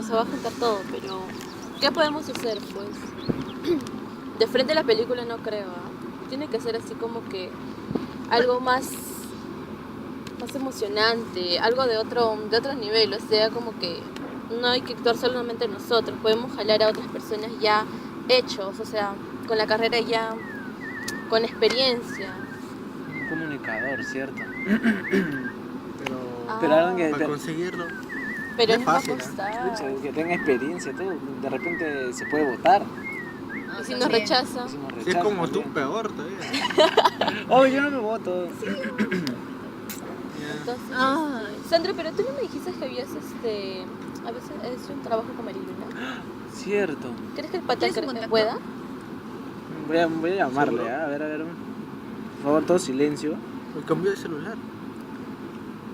se va a juntar todo, pero ¿qué podemos hacer, pues? De frente a la película no creo, ¿ah? Tiene que ser así como que algo más emocionante, algo de otro nivel, o sea, como que no hay que actuar solamente nosotros, podemos jalar a otras personas ya hechos, o sea, con la carrera ya, con experiencia. Un comunicador, ¿cierto? Pero alguien que para conseguirlo. Pero no nos es va a fácil, costar. que tenga experiencia, todo, de repente se puede votar. Y si nos rechaza. Y si nos Si es rechaza como tú, también. peor todavía. Oh, yo no me voto. Entonces, Sandra, pero tú no me dijiste que habías a veces hecho un trabajo con Mariluna. Cierto. ¿Crees que el pata ¿Tienes un contacto? pueda? Voy a llamarle, ¿Seguro? ¿eh? A ver. Por favor, todo silencio. El cambio de celular.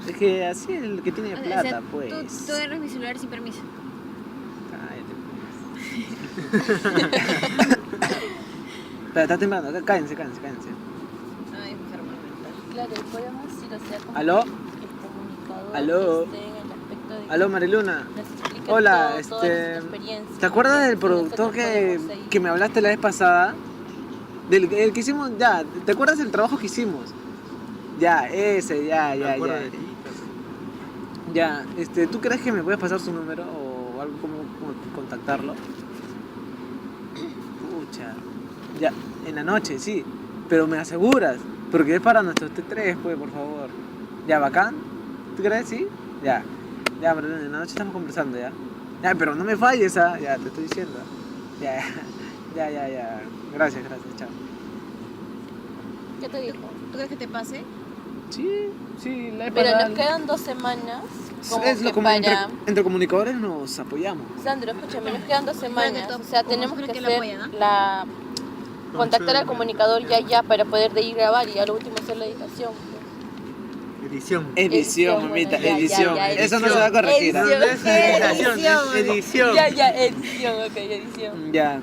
Es que así es el que tiene O sea, plata, pues. Tú agarras mi celular sin permiso. Cállate, pues. Espera, está temblando. Cállense. Ay, enfermo mental. Claro, podemos ir, o sea, como ¿Aló? el comunicador ¿Aló? que esté en el aspecto de Aló, Mariluna. nos explique Hola, toda nuestra experiencia. ¿te acuerdas del Y nosotros productor podemos seguir. que me hablaste la vez pasada? El que hicimos, ya, ¿te acuerdas del trabajo que hicimos? Ya, ese, ya. Me acuerdo de ti, pero- Ya, ¿tú crees que me puedes pasar su número o algo como contactarlo? Pucha, ya, en la noche, sí, pero me aseguras, porque es para nuestros T3, pues, por favor. Ya, bacán, ¿tú crees? Sí, ya, pero en la noche estamos conversando, ya. Ya, pero no me falles, ¿ah? Ya, te estoy diciendo. Ya. Gracias, chao. ¿Qué te dijo? ¿Tú crees que te pase? Sí, la vez Pero pasada- nos quedan 2 semanas como es que lo como para... entre comunicadores nos apoyamos. Sandro, escúchame, nos quedan 2 semanas, Bueno, o sea, ¿cómo tenemos creo que que la hacer apoyan, no? la... contactar al Entonces, comunicador ya para poder de ir a grabar y a lo último hacer la edición. Edición. Edición, Edición, mamita, bueno, ya, edición. ya, Eso no edición. se va a corregir. No, ¿ah? no es edición, es edición. Ya, edición, ok, edición. Ya.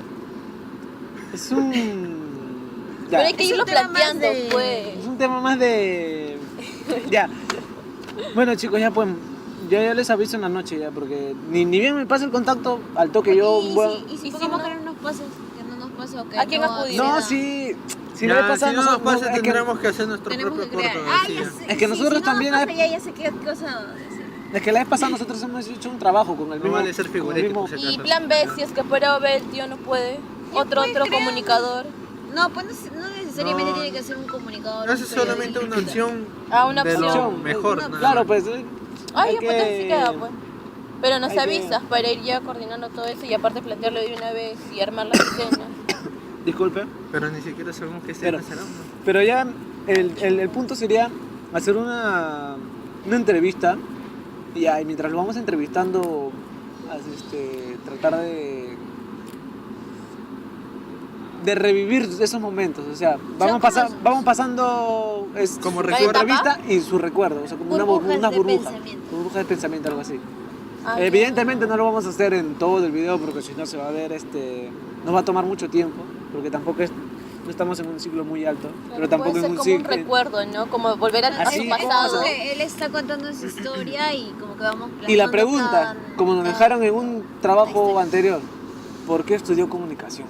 Es un. Ya. Pero hay que Es un irlo tema más planteando, de- pues. Es un tema más de. Ya. Bueno, chicos, ya pues. Ya les aviso en la noche ya, porque ni bien me pasa el contacto al toque yo. Bueno, Y si ¿Y si supongamos no? que no nos pase, o que ¿A quién no acudir? no, acceda. sí. Si Ya, no me pasa, si no nos pasa, es que- tendremos que hacer nuestro Tenemos propio que corto. crear. así, ya. Es que nosotros si también No hay- nos pasa, ya sé qué cosa decir. Es que la vez pasada nosotros hemos hecho un trabajo con el No mismo. vale ser con el figurete, mismo- por si Y acaso. plan B, si es que por A o B el tío no puede. Otro pues, creamos. comunicador. No, pues no necesariamente No. tiene que ser un comunicador. No es un solamente una periodista. opción Una de lo opción. mejor. Una- nada Claro, más. pues. Ay, hay ya pues sí queda, pues. Pero nos hay que- avisas para ir ya coordinando todo eso y aparte plantearlo de una vez y armar las escenas. Disculpe. Pero ni siquiera sabemos qué Pero- será. ¿no? Pero ya el punto sería hacer una entrevista y ya, y mientras lo vamos entrevistando, tratar de revivir esos momentos, o sea, vamos pasando Como su recuerdo. entrevista y su recuerdo, o sea, como una Burbujas de burbuja, pensamiento. burbuja de pensamiento, algo así. Ah, Evidentemente no lo vamos a hacer en todo el video porque si no se va a ver, nos va a tomar mucho tiempo, porque tampoco no estamos en un ciclo muy alto, Claro, pero tampoco puede en ser un como un ciclo. recuerdo, ¿no? Como volver a Así, su Es pasado. como que él está contando su historia y como que vamos Y la plasmando pregunta, cada- como nos cada- dejaron en un trabajo historia. anterior, ¿por qué estudió comunicación?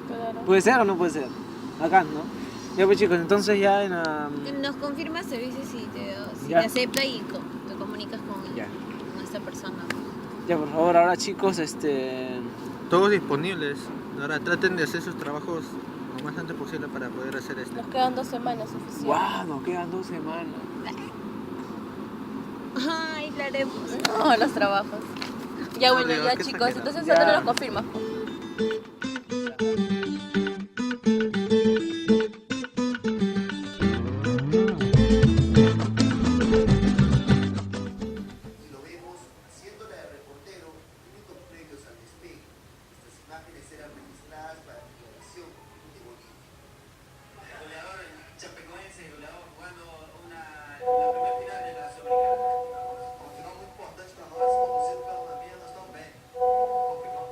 Claro. ¿Puede ser o no puede ser? Acá, ¿no? Ya pues chicos, entonces ya en la... Nos confirmas, te dice si Ya. te acepta y te comunicas Ya. con esta persona. Ya por favor, ahora chicos, Todos disponibles. Ahora traten de hacer sus trabajos lo más antes posible para poder hacer esto. Nos quedan 2 semanas oficiales. ¡Guau! Nos quedan 2 semanas. Ay, lo haremos. No, los trabajos. Ya bueno, Digo, ya qué chicos, exagerado. entonces Ya. Sandra lo confirma. Y lo vemos haciéndola de reportero minutos previos al despegue. Estas imágenes eran registradas para declaración de Bolivia. El goleador chapecoense, el goleador jugando la primera final de la Sudamericana. Um final muito importante para nós, como sempre pelo Bahia, nós estamos bem. Confirmou.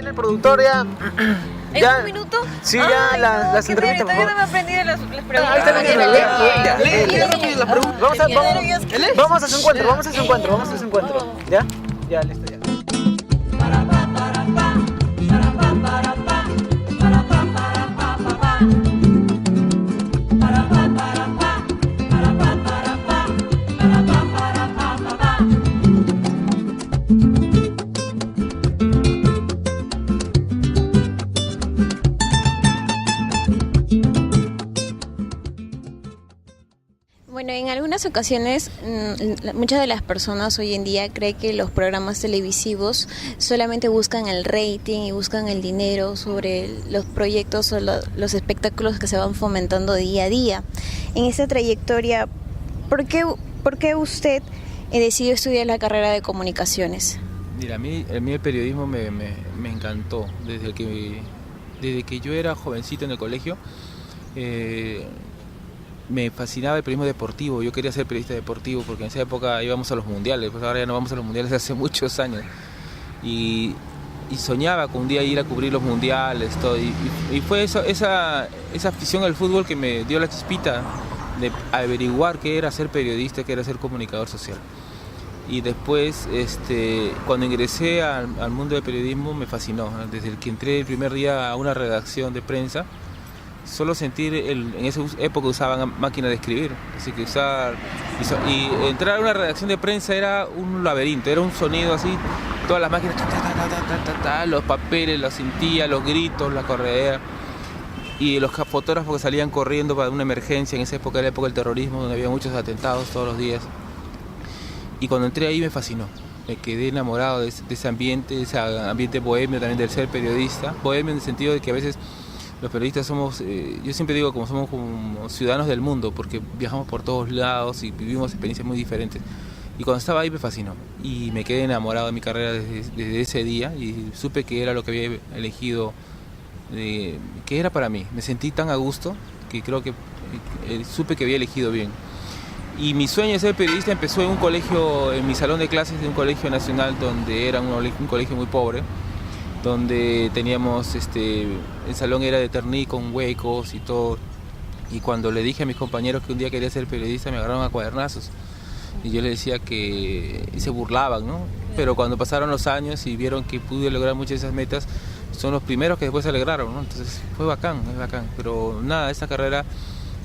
viene el productor ya. ¿En Ya. un minuto? Sí, ya las qué entrevistas, por nervio, todavía no favor. me he aprendido las preguntas. Ahí está leyendo, Lee las preguntas. Vamos a su encuentro. ¿Ya? Ya, listo, ya. Bueno, en algunas ocasiones muchas de las personas hoy en día creen que los programas televisivos solamente buscan el rating y buscan el dinero sobre los proyectos o los espectáculos que se van fomentando día a día. En esta trayectoria, ¿por qué usted decidió estudiar la carrera de comunicaciones? Mira, a mí el periodismo me encantó. Desde que yo era jovencito en el colegio, me fascinaba el periodismo deportivo. Yo quería ser periodista deportivo porque en esa época íbamos a los mundiales, pues ahora ya no vamos a los mundiales hace muchos años. Y soñaba con un día ir a cubrir los mundiales, todo. Y fue esa afición al fútbol que me dio la chispita de averiguar qué era ser periodista, qué era ser comunicador social. Y después, cuando ingresé al mundo del periodismo, me fascinó. Desde el que entré el primer día a una redacción de prensa, solo sentir, en esa época usaban máquina de escribir, así que y entrar a una redacción de prensa era un laberinto, era un sonido así, todas las máquinas, los papeles, la cintilla, los gritos, la corredera, y los fotógrafos que salían corriendo para una emergencia. En esa época era la época del terrorismo, donde había muchos atentados todos los días. Y cuando entré ahí me fascinó, me quedé enamorado de ese ambiente bohemio también del ser periodista, bohemio en el sentido de que a veces los periodistas somos, yo siempre digo, somos como ciudadanos del mundo, porque viajamos por todos lados y vivimos experiencias muy diferentes. Y cuando estaba ahí me fascinó y me quedé enamorado de mi carrera desde ese día, y supe que era lo que había elegido, que era para mí. Me sentí tan a gusto que creo que supe que había elegido bien. Y mi sueño de ser periodista empezó en un colegio, en mi salón de clases de un colegio nacional, donde era un colegio muy pobre, donde teníamos, el salón era de Terní con huecos y todo. Y cuando le dije a mis compañeros que un día quería ser periodista, me agarraron a cuadernazos. Y yo les decía y se burlaban, ¿no? Pero cuando pasaron los años y vieron que pude lograr muchas de esas metas, son los primeros que después se alegraron, ¿no? Entonces fue bacán, es bacán. Pero nada, esta carrera,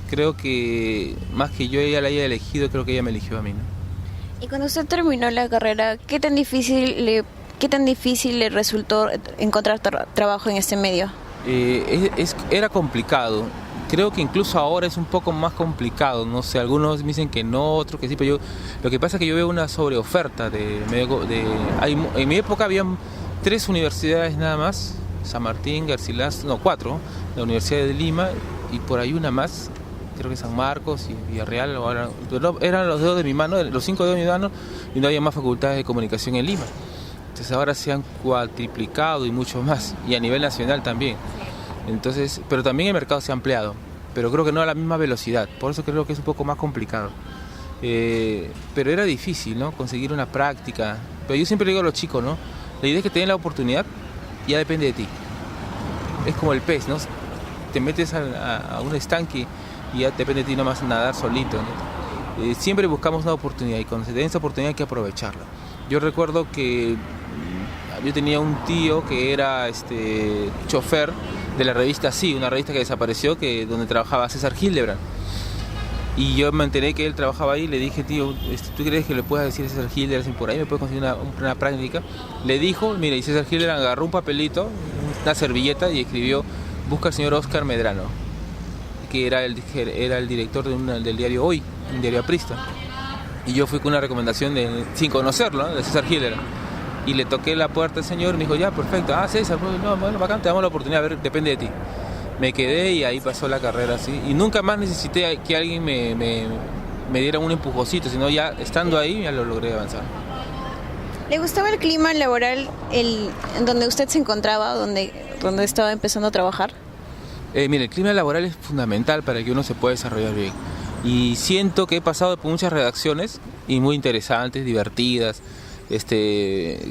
creo que más que yo ella la haya elegido, creo que ella me eligió a mí, ¿no? Y cuando usted terminó la carrera, ¿qué tan difícil le resultó encontrar trabajo en este medio? Era complicado. Creo que incluso ahora es un poco más complicado. No sé, algunos me dicen que no, otros que sí, pero lo que pasa es que yo veo una sobreoferta en mi época habían 3 universidades nada más: San Martín, Garcilaso, 4, la Universidad de Lima y por ahí una más, creo que San Marcos y Villarreal. Eran los dedos de mi mano, los 5 dedos de mi mano, y no había más facultades de comunicación en Lima. Entonces ahora se han cuatriplicado y mucho más, y a nivel nacional también. Entonces, pero también el mercado se ha ampliado, pero creo que no a la misma velocidad, por eso creo que es un poco más complicado. Pero era difícil, ¿no? Conseguir una práctica. Pero yo siempre digo a los chicos, ¿no? La idea es que te den la oportunidad, ya depende de ti. Es como el pez, ¿no? Te metes a un estanque y ya depende de ti nomás nadar solito, ¿no? Siempre buscamos una oportunidad, y cuando se te den esa oportunidad hay que aprovecharla. Yo recuerdo que yo tenía un tío que era chofer de la revista Sí, una revista que desapareció, donde trabajaba César Hildebrand. Y yo me enteré que él trabajaba ahí y le dije: tío, ¿tú crees que le puedes decir a César Hildebrand si por ahí me puedes conseguir una práctica? Le dijo, mira, y César Hildebrand agarró un papelito, una servilleta, y escribió: busca al señor Oscar Medrano, que era el director del diario Hoy, un diario aprista. Y yo fui con una recomendación sin conocerlo, ¿no? De César Hildebrand. Y le toqué la puerta al señor y me dijo: ya, perfecto. César, no, bueno, bacán, te damos la oportunidad, a ver, depende de ti. Me quedé y ahí pasó la carrera así. Y nunca más necesité que alguien me diera un empujocito, sino ya estando ahí ya lo logré avanzar. ¿Le gustaba el clima laboral en donde usted se encontraba, donde estaba empezando a trabajar? Mire, el clima laboral es fundamental para que uno se pueda desarrollar bien. Y siento que he pasado por muchas redacciones y muy interesantes, divertidas.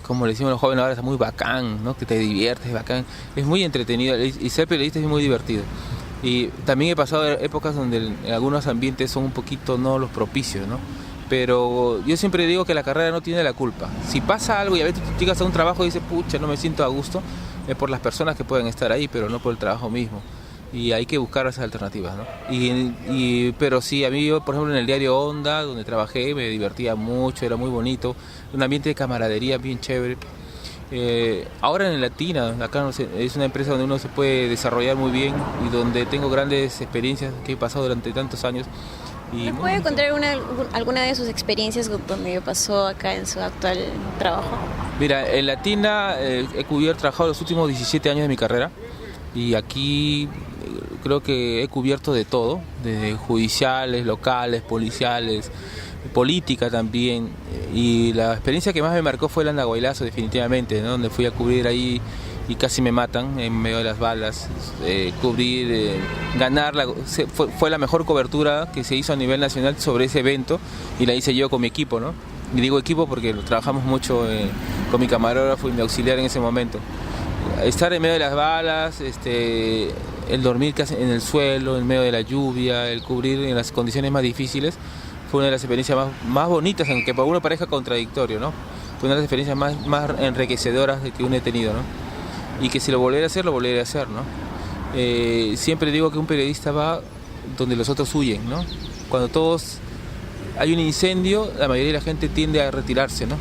como le decimos a los jóvenes ahora, es muy bacán, ¿no? Que te diviertes, bacán. Es muy entretenido y ser periodista es muy divertido. Y también he pasado épocas donde en algunos ambientes son un poquito no los propicios, ¿no? Pero yo siempre digo que la carrera no tiene la culpa. Si pasa algo y a veces tú llegas a un trabajo y dices, pucha, no me siento a gusto, es por las personas que pueden estar ahí, pero no por el trabajo mismo. Y hay que buscar esas alternativas, ¿no? Pero sí, a mí, yo, por ejemplo, en el diario Onda, donde trabajé, me divertía mucho, era muy bonito, un ambiente de camaradería bien chévere. Ahora en Latina, acá no sé, es una empresa donde uno se puede desarrollar muy bien y donde tengo grandes experiencias que he pasado durante tantos años. ¿Me puede contar alguna de sus experiencias donde pasó acá en su actual trabajo? Mira, en Latina he trabajado los últimos 17 años de mi carrera y aquí creo que he cubierto de todo, desde judiciales, locales, policiales, política también, y la experiencia que más me marcó fue el Andahuaylazo definitivamente, ¿no? Donde fui a cubrir ahí y casi me matan en medio de las balas, ganar, fue la mejor cobertura que se hizo a nivel nacional sobre ese evento y la hice yo con mi equipo, ¿no? Y digo equipo porque trabajamos mucho con mi camarógrafo y mi auxiliar en ese momento. Estar en medio de las balas, el dormir casi en el suelo, en medio de la lluvia, el cubrir en las condiciones más difíciles, fue una de las experiencias más bonitas, aunque para uno parezca contradictorio, ¿no? Fue una de las experiencias más enriquecedoras que uno he tenido, ¿no? Y que si lo volviera a hacer, lo volvería a hacer, ¿no? Siempre digo que un periodista va donde los otros huyen, ¿no? Cuando hay un incendio, la mayoría de la gente tiende a retirarse, ¿no?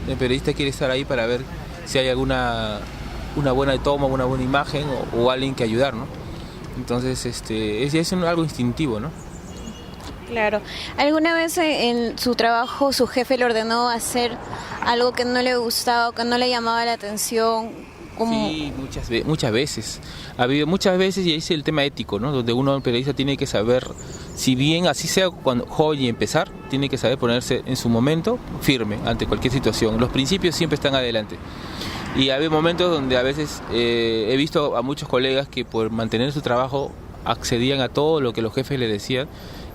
El periodista quiere estar ahí para ver si hay una buena toma, una buena imagen o alguien que ayudar, ¿no? Entonces, es algo instintivo, ¿no? Claro. ¿Alguna vez en su trabajo su jefe le ordenó hacer algo que no le gustaba o que no le llamaba la atención? Sí, muchas veces. Ha habido muchas veces, y ahí es el tema ético, ¿no? Donde uno, el periodista, tiene que saber, si bien así sea cuando joven y empezar, tiene que saber ponerse en su momento firme ante cualquier situación. Los principios siempre están adelante. Y ha habido momentos donde a veces he visto a muchos colegas que por mantener su trabajo accedían a todo lo que los jefes les decían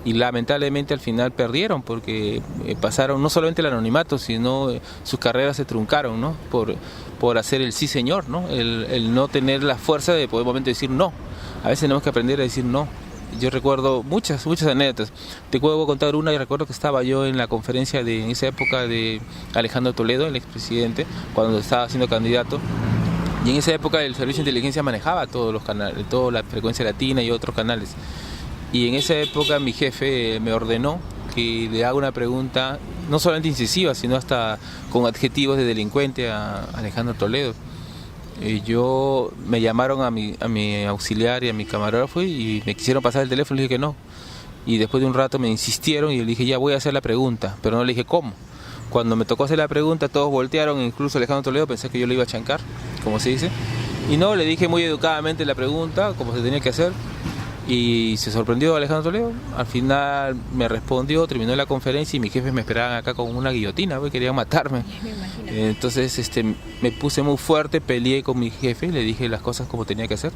y lamentablemente al final perdieron porque pasaron no solamente el anonimato, sino sus carreras se truncaron, ¿no? Por hacer el sí señor, ¿no? El no tener la fuerza de poder momento decir no. A veces tenemos que aprender a decir no. Yo recuerdo muchas anécdotas. Te puedo contar una y recuerdo que estaba yo en la conferencia en esa época de Alejandro Toledo, el expresidente, cuando estaba siendo candidato. Y en esa época el Servicio de Inteligencia manejaba todos los canales, toda la frecuencia latina y otros canales. Y en esa época mi jefe me ordenó que le haga una pregunta, no solamente incisiva, sino hasta con adjetivos de delincuente a Alejandro Toledo. Me llamaron a mi auxiliar y a mi camarógrafo y me quisieron pasar el teléfono y le dije que no. Y después de un rato me insistieron y le dije, ya voy a hacer la pregunta, pero no le dije cómo. Cuando me tocó hacer la pregunta, todos voltearon, incluso Alejandro Toledo pensé que yo le iba a chancar, como se dice. Y no, le dije muy educadamente la pregunta, como se tenía que hacer. Y se sorprendió Alejandro Toledo. Al final me respondió, terminó la conferencia y mis jefes me esperaban acá con una guillotina, pues, querían matarme. Entonces me puse muy fuerte, peleé con mi jefe, le dije las cosas como tenía que hacer.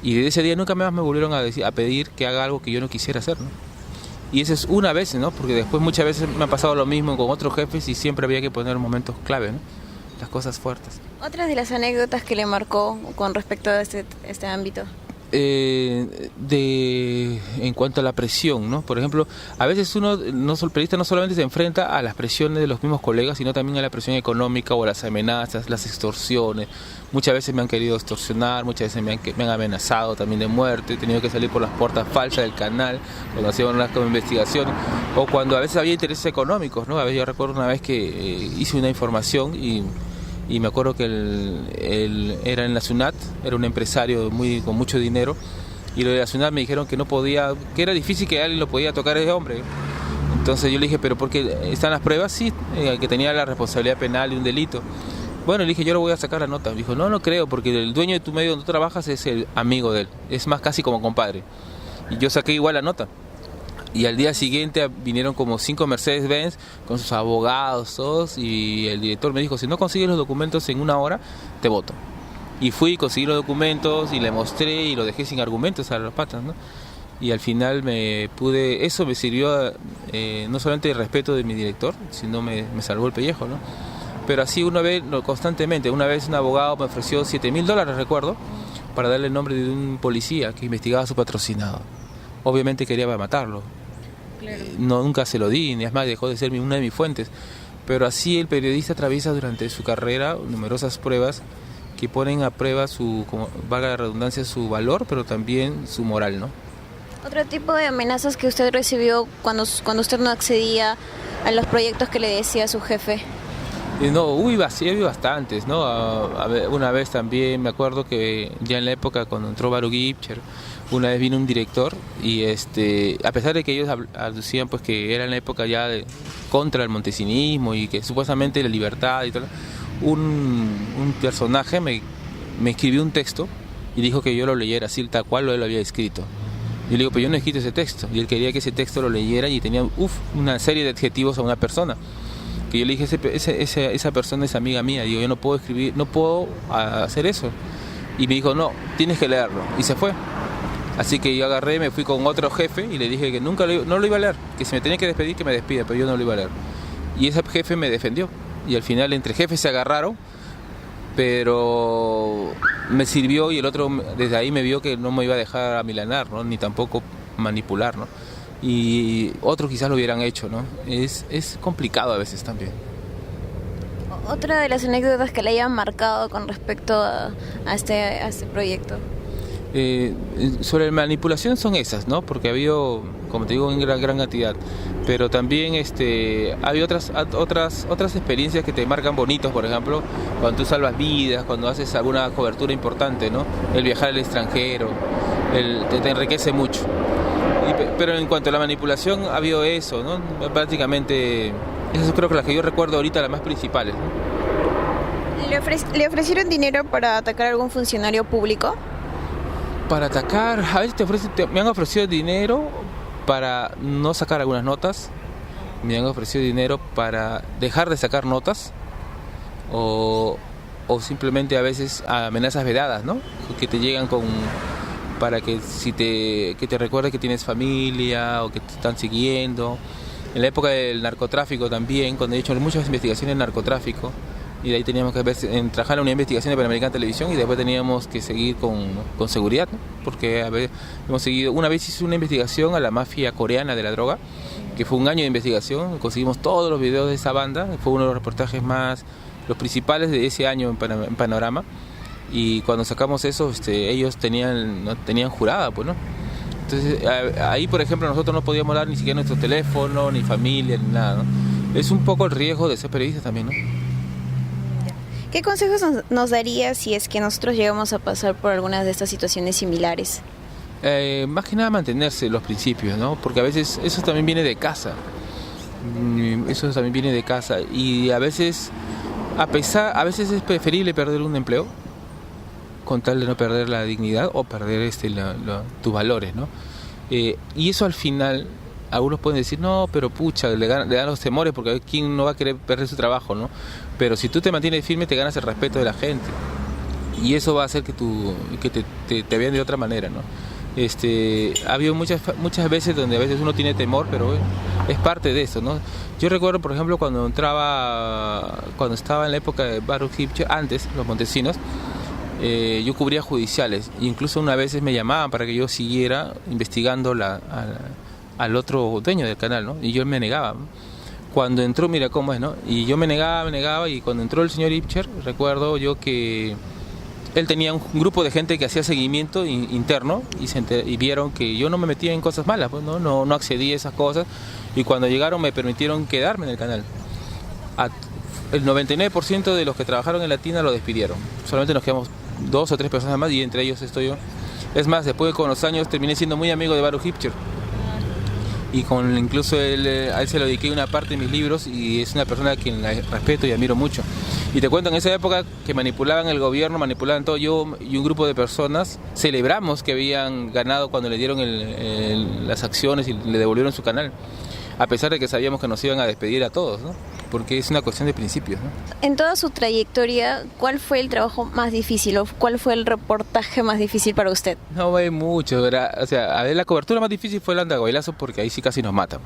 Y desde ese día nunca más me volvieron a pedir que haga algo que yo no quisiera hacer, ¿no? Y eso es una vez, ¿no? Porque después muchas veces me ha pasado lo mismo con otros jefes y siempre había que poner momentos clave, ¿no? Las cosas fuertes. Otras de las anécdotas que le marcó con respecto a este ámbito. En cuanto a la presión, ¿no? Por ejemplo, a veces uno, el periodista no solamente se enfrenta a las presiones de los mismos colegas, sino también a la presión económica o a las amenazas, las extorsiones. Muchas veces me han querido extorsionar, muchas veces me han amenazado también de muerte, he tenido que salir por las puertas falsas del canal cuando hacían las investigaciones, o cuando a veces había intereses económicos, ¿no? A veces yo recuerdo una vez que hice una información y me acuerdo que él era en la SUNAT, era un empresario con mucho dinero, y lo de la SUNAT me dijeron que no podía, que era difícil que alguien lo podía tocar a ese hombre. Entonces yo le dije, ¿pero por qué están las pruebas? Sí, que tenía la responsabilidad penal de un delito. Bueno, le dije, yo le voy a sacar la nota. Me dijo, no creo, porque el dueño de tu medio donde tú trabajas es el amigo de él, es más casi como compadre. Y yo saqué igual la nota. Y al día siguiente vinieron como 5 Mercedes-Benz con sus abogados, todos, y el director me dijo, si no consigues los documentos en 1 hora, te voto. Y fui, conseguí los documentos y le mostré y lo dejé sin argumentos a los patas, ¿no? Y al final eso me sirvió no solamente el respeto de mi director, sino me salvó el pellejo, ¿no? pero así una vez, constantemente. Una vez un abogado me ofreció $7,000, recuerdo, para darle el nombre de un policía que investigaba a su patrocinado. Obviamente quería matarlo. No, nunca se lo di, ni es más, dejó de ser una de mis fuentes. Pero así el periodista atraviesa durante su carrera numerosas pruebas que ponen a prueba su, como valga la redundancia, su valor, pero también su moral, ¿no? Otro tipo de amenazas que usted recibió cuando usted no accedía a los proyectos que le decía su jefe. No, hubo bastantes, ¿no? Una vez también me acuerdo que ya en la época cuando entró Baruch Gipcher, una vez vino un director y a pesar de que ellos aducían pues que era en la época ya contra el montesinismo y que supuestamente la libertad y todo, un personaje me escribió un texto y dijo que yo lo leyera así tal cual él lo había escrito. Yo le digo, pero yo no he escrito ese texto. Y él quería que ese texto lo leyera y tenía una serie de adjetivos a una persona. Que yo le dije, esa persona es amiga mía. Digo, yo no puedo escribir, no puedo hacer eso. Y me dijo, no, tienes que leerlo. Y se fue. Así que yo agarré, me fui con otro jefe y le dije que no lo iba a leer. Que si me tenía que despedir, que me despida, pero yo no lo iba a leer. Y ese jefe me defendió. Y al final entre jefes se agarraron, pero me sirvió y el otro desde ahí me vio que no me iba a dejar amilanar, ¿no? Ni tampoco manipular, ¿no? Y otros quizás lo hubieran hecho, ¿no? Es complicado a veces también. Otra de las anécdotas que le hayan marcado con respecto a este proyecto. Sobre manipulación son esas, ¿no? Porque ha habido, como te digo, en gran cantidad. Pero también hay otras experiencias que te marcan bonitos, por ejemplo, cuando tú salvas vidas, cuando haces alguna cobertura importante, ¿no? El viajar al extranjero, te enriquece mucho. Pero en cuanto a la manipulación, ha habido eso, ¿no? Prácticamente, esas creo que las que yo recuerdo ahorita, las más principales, ¿no? ¿Le ofrecieron dinero para atacar a algún funcionario público? Para atacar, a veces me han ofrecido dinero para no sacar algunas notas, me han ofrecido dinero para dejar de sacar notas o simplemente a veces amenazas vedadas, ¿no? Que te llegan para que que te recuerdes que tienes familia o que te están siguiendo. En la época del narcotráfico también, cuando he hecho muchas investigaciones de narcotráfico, y de ahí teníamos que trabajar en una investigación de Panamericana Televisión y después teníamos que seguir con seguridad, ¿no? Porque una vez hice una investigación a la mafia coreana de la droga, que fue un año de investigación, conseguimos todos los videos de esa banda, fue uno de los reportajes los principales de ese año en Panorama, y cuando sacamos eso, ellos tenían jurada, pues, ¿no? Entonces ahí, por ejemplo, nosotros no podíamos dar ni siquiera nuestro teléfono, ni familia, ni nada, ¿no? Es un poco el riesgo de ser periodista también, ¿no? ¿Qué consejos nos daría si es que nosotros llegamos a pasar por algunas de estas situaciones similares? Más que nada mantenerse los principios, ¿no? Porque a veces eso también viene de casa. Y a veces es preferible perder un empleo con tal de no perder la dignidad o perder tus valores, ¿no? Y eso al final, algunos pueden decir, no, pero pucha, le dan los temores porque quién no va a querer perder su trabajo, ¿no? Pero si tú te mantienes firme, te ganas el respeto de la gente. Y eso va a hacer que te vean de otra manera, ¿no? Ha habido muchas veces donde a veces uno tiene temor, pero es parte de eso, ¿no? Yo recuerdo, por ejemplo, cuando estaba en la época de Baruch Gipcher, antes, los Montesinos, yo cubría judiciales. Incluso una vez me llamaban para que yo siguiera investigando al otro dueño del canal, ¿no? Y yo me negaba. Cuando entró, mira cómo es, ¿no? Y yo me negaba, y cuando entró el señor Gipcher, recuerdo yo que él tenía un grupo de gente que hacía seguimiento interno y vieron que yo no me metía en cosas malas, pues, no accedí a esas cosas, y cuando llegaron me permitieron quedarme en el canal. El 99% de los que trabajaron en Latina lo despidieron. Solamente nos quedamos 2 o 3 personas más y entre ellos estoy yo. Es más, después con los años terminé siendo muy amigo de Baruch Gipcher. Y incluso a él se lo dediqué una parte de mis libros y es una persona a quien respeto y admiro mucho. Y te cuento, en esa época que manipulaban el gobierno, manipulaban todo, yo y un grupo de personas celebramos que habían ganado cuando le dieron las acciones y le devolvieron su canal, a pesar de que sabíamos que nos iban a despedir a todos, ¿no? Porque es una cuestión de principios, ¿no? En toda su trayectoria, ¿cuál fue el trabajo más difícil o cuál fue el reportaje más difícil para usted? No hay mucho, ¿verdad? O sea, a ver, la cobertura más difícil fue el Andahuaylazo porque ahí sí casi nos matan.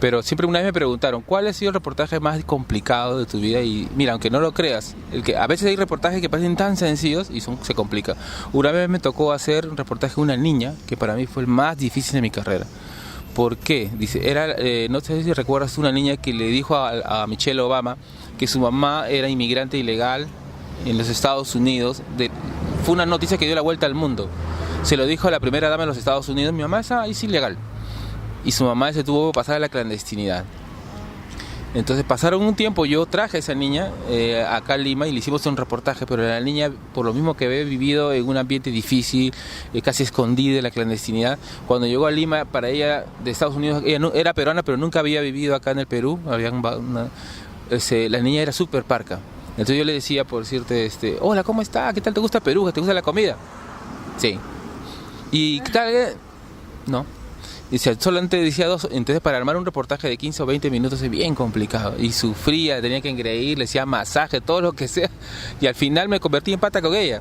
Pero siempre una vez me preguntaron, ¿cuál ha sido el reportaje más complicado de tu vida? Y mira, aunque no lo creas, a veces hay reportajes que parecen tan sencillos y se complica. Una vez me tocó hacer un reportaje de una niña, que para mí fue el más difícil de mi carrera. ¿Por qué? Dice, no sé si recuerdas una niña que le dijo a Michelle Obama que su mamá era inmigrante ilegal en los Estados Unidos. Fue una noticia que dio la vuelta al mundo. Se lo dijo a la primera dama de los Estados Unidos, mi mamá es ilegal. Y su mamá se tuvo que pasar a la clandestinidad. Entonces pasaron un tiempo, yo traje a esa niña acá a Lima y le hicimos un reportaje, pero la niña, por lo mismo que había vivido en un ambiente difícil, casi escondida en la clandestinidad, cuando llegó a Lima, para ella de Estados Unidos, ella no, era peruana, pero nunca había vivido acá en el Perú, la niña era súper parca. Entonces yo le decía, por decirte, hola, ¿cómo está? ¿Qué tal te gusta Perú? ¿Te gusta la comida? Sí. ¿Y qué tal? No. Dice, solamente decía 2, entonces para armar un reportaje de 15 o 20 minutos es bien complicado. Y sufría, tenía que engreír, le hacía masaje, todo lo que sea. Y al final me convertí en pata con ella.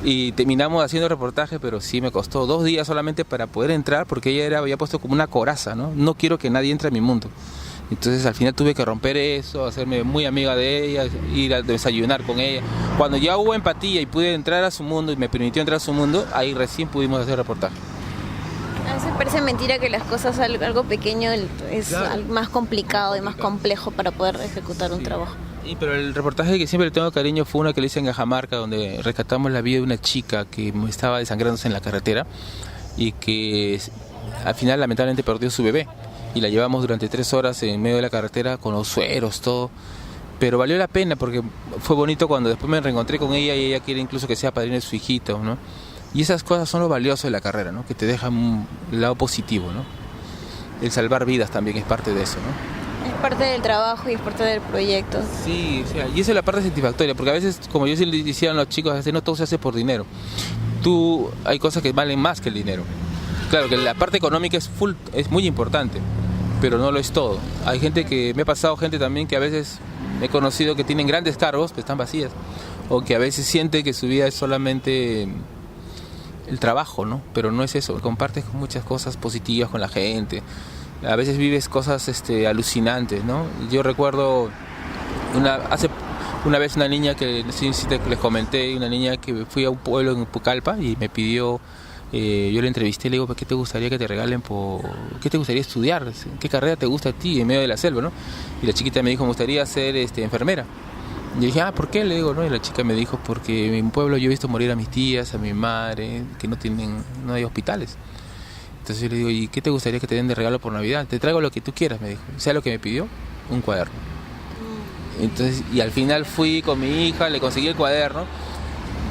Y terminamos haciendo el reportaje, pero sí me costó 2 días solamente para poder entrar, porque ella había puesto como una coraza, ¿no? No quiero que nadie entre a mi mundo. Entonces al final tuve que romper eso, hacerme muy amiga de ella, ir a desayunar con ella. Cuando ya hubo empatía y pude entrar a su mundo y me permitió entrar a su mundo, ahí recién pudimos hacer el reportaje. A veces parece mentira que las cosas, algo pequeño es más complicado y más complejo para poder ejecutar un trabajo. Pero el reportaje que siempre le tengo cariño fue uno que le hice en Cajamarca, donde rescatamos la vida de una chica que estaba desangrándose en la carretera y que al final lamentablemente perdió su bebé. Y la llevamos durante 3 horas en medio de la carretera con los sueros, todo. Pero valió la pena porque fue bonito cuando después me reencontré con ella y ella quiere incluso que sea padrino de su hijito, ¿no? Y esas cosas son lo valioso de la carrera, ¿no? Que te dejan el lado positivo, ¿no? El salvar vidas también es parte de eso, ¿no? Es parte del trabajo y es parte del proyecto. Sí, o sea, y esa es la parte satisfactoria, porque a veces, como yo le decía a los chicos, a veces no todo se hace por dinero. Hay cosas que valen más que el dinero. Claro que la parte económica es muy importante, pero no lo es todo. Hay gente me ha pasado gente también que a veces he conocido que tienen grandes cargos, pero están vacías, o que a veces siente que su vida es solamente el trabajo, ¿no? Pero no es eso, compartes con muchas cosas positivas con la gente, a veces vives cosas alucinantes, ¿no? Yo recuerdo una vez una niña que sí les comenté, una niña que fui a un pueblo en Pucallpa y me pidió, yo le entrevisté, le digo, ¿qué te gustaría que te regalen qué te gustaría estudiar? ¿Qué carrera te gusta a ti en medio de la selva, no? Y la chiquita me dijo, me gustaría ser enfermera. Y yo dije, ¿por qué? Le digo, ¿no? Y la chica me dijo, porque en mi pueblo yo he visto morir a mis tías, a mi madre, que no hay hospitales. Entonces yo le digo, ¿y qué te gustaría que te den de regalo por Navidad? Te traigo lo que tú quieras, me dijo. ¿Sabes lo que me pidió? Un cuaderno. Entonces, y al final fui con mi hija, le conseguí el cuaderno.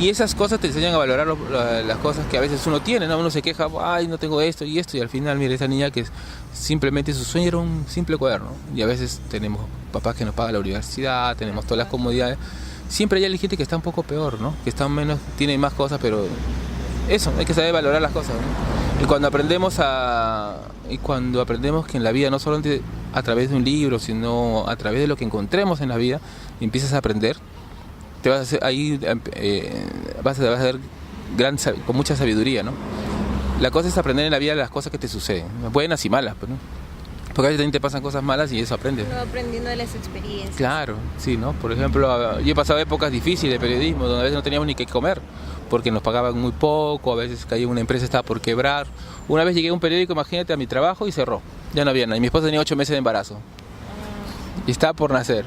Y esas cosas te enseñan a valorar las cosas que a veces uno tiene, ¿no? Uno se queja, ay, no tengo esto y esto. Y al final, mira, esa niña que simplemente su sueño era un simple cuaderno. Y a veces tenemos papás que nos pagan la universidad, tenemos todas las comodidades. Siempre hay gente que está un poco peor, ¿no? Que está tiene más cosas, pero eso, hay que saber valorar las cosas, ¿no? Y cuando aprendemos que en la vida no solamente a través de un libro, sino a través de lo que encontremos en la vida, empiezas a aprender, te vas a hacer, ahí vas a hacer con mucha sabiduría, ¿no? La cosa es aprender en la vida las cosas que te suceden, buenas y malas, pues, ¿no? Porque a veces también te pasan cosas malas y eso aprendes. Uno aprendiendo de las experiencias. Claro, sí, ¿no? Por ejemplo, yo he pasado épocas difíciles de periodismo, donde a veces no teníamos ni qué comer, porque nos pagaban muy poco, a veces caía una empresa, estaba por quebrar. Una vez llegué a un periódico, imagínate, a mi trabajo y cerró. Ya no había nada. Y mi esposa tenía 8 meses de embarazo. Y estaba por nacer.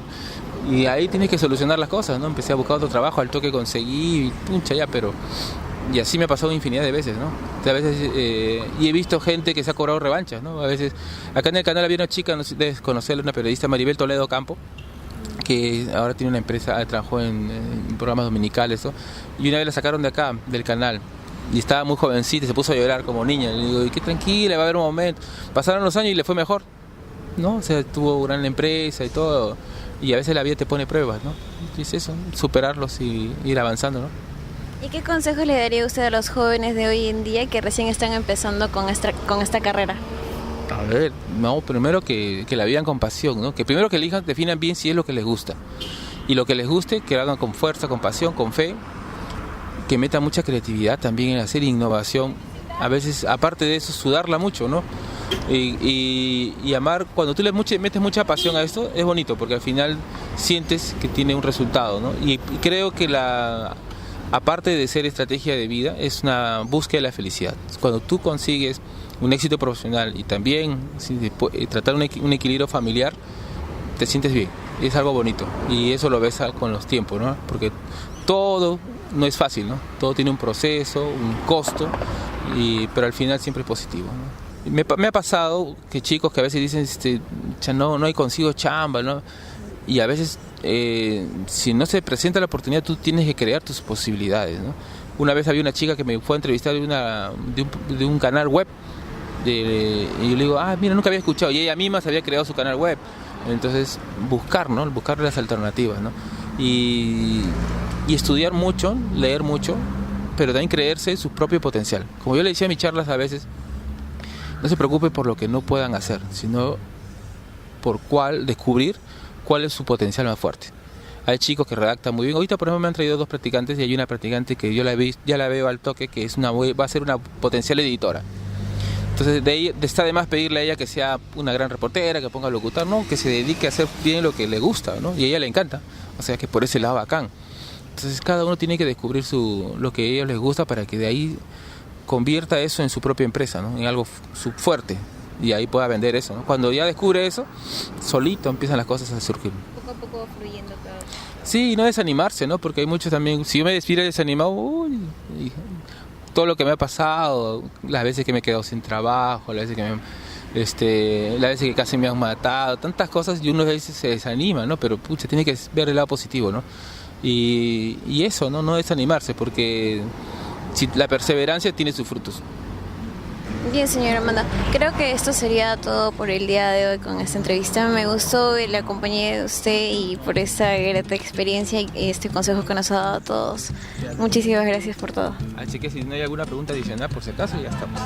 Y ahí tienes que solucionar las cosas, ¿no? Empecé a buscar otro trabajo, al toque conseguí, y pucha ya, pero... Y así me ha pasado infinidad de veces, ¿no? O sea, a veces, y he visto gente que se ha cobrado revanchas, ¿no? A veces, acá en el canal había una chica, no sé si debes conocerla, una periodista, Maribel Toledo Campo, que ahora tiene una empresa, trabajó en programas dominicales, ¿no? Y una vez la sacaron de acá, del canal, y estaba muy jovencita y se puso a llorar como niña. Le digo, qué tranquila, va a haber un momento. Pasaron los años y le fue mejor, ¿no? O sea, tuvo gran empresa y todo, y a veces la vida te pone pruebas, ¿no? Y es eso, superarlos y ir avanzando, ¿no? ¿Y qué consejos le daría usted a los jóvenes de hoy en día que recién están empezando con esta carrera? A ver, no, primero que la vivan con pasión, ¿no? Que primero que elijan, definan bien si es lo que les gusta. Y lo que les guste, que lo hagan con fuerza, con pasión, con fe. Que metan mucha creatividad también en hacer innovación. A veces, aparte de eso, sudarla mucho, ¿no? Y amar, cuando tú metes mucha pasión a esto, es bonito, porque al final sientes que tiene un resultado, ¿no? Y creo que aparte de ser estrategia de vida, es una búsqueda de la felicidad. Cuando tú consigues un éxito profesional y también tratar un equilibrio familiar, te sientes bien, es algo bonito, y eso lo ves con los tiempos, ¿no? Porque todo no es fácil, ¿no? Todo tiene un proceso, un costo, pero al final siempre es positivo, ¿no? Me ha pasado que chicos que a veces dicen, no hay consigo chamba, ¿no? Y a veces, si no se presenta la oportunidad, tú tienes que crear tus posibilidades, ¿no? Una vez había una chica que me fue a entrevistar de un canal web, y yo le digo, mira, nunca había escuchado, y ella misma se había creado su canal web. Entonces, buscar las alternativas, ¿no? Y estudiar mucho, leer mucho, pero también creerse su propio potencial. Como yo le decía en mis charlas a veces, no se preocupe por lo que no puedan hacer, sino por descubrir cuál es su potencial más fuerte. Hay chicos que redactan muy bien. Ahorita, por ejemplo, me han traído 2 practicantes, y hay una practicante que yo ya la veo al toque, que va a ser una potencial editora. Entonces, está de más pedirle a ella que sea una gran reportera, que ponga a locutar, no, que se dedique a hacer bien lo que le gusta, ¿no? Y a ella le encanta. O sea, que por ese lado bacán. Entonces, cada uno tiene que descubrir lo que a ellos les gusta, para que de ahí convierta eso en su propia empresa, ¿no? En algo fuerte, y ahí pueda vender eso, ¿no? Cuando ya descubre eso, solito empiezan las cosas a surgir. Poco a poco fluyendo todo. Sí, y no desanimarse, ¿no? Porque hay muchos también, si yo me despido desanimado, todo lo que me ha pasado, las veces que me he quedado sin trabajo, las veces que casi me han matado, tantas cosas, y uno a veces se desanima, ¿no? Pero pucha, tiene que ver el lado positivo, ¿no? Y eso, ¿no? No desanimarse, porque si la perseverancia tiene sus frutos. Bien, señora Amanda, creo que esto sería todo por el día de hoy con esta entrevista. Me gustó la compañía de usted y por esta grata experiencia y este consejo que nos ha dado a todos. Muchísimas gracias por todo. Así que si no hay alguna pregunta adicional, por si acaso, ya estamos.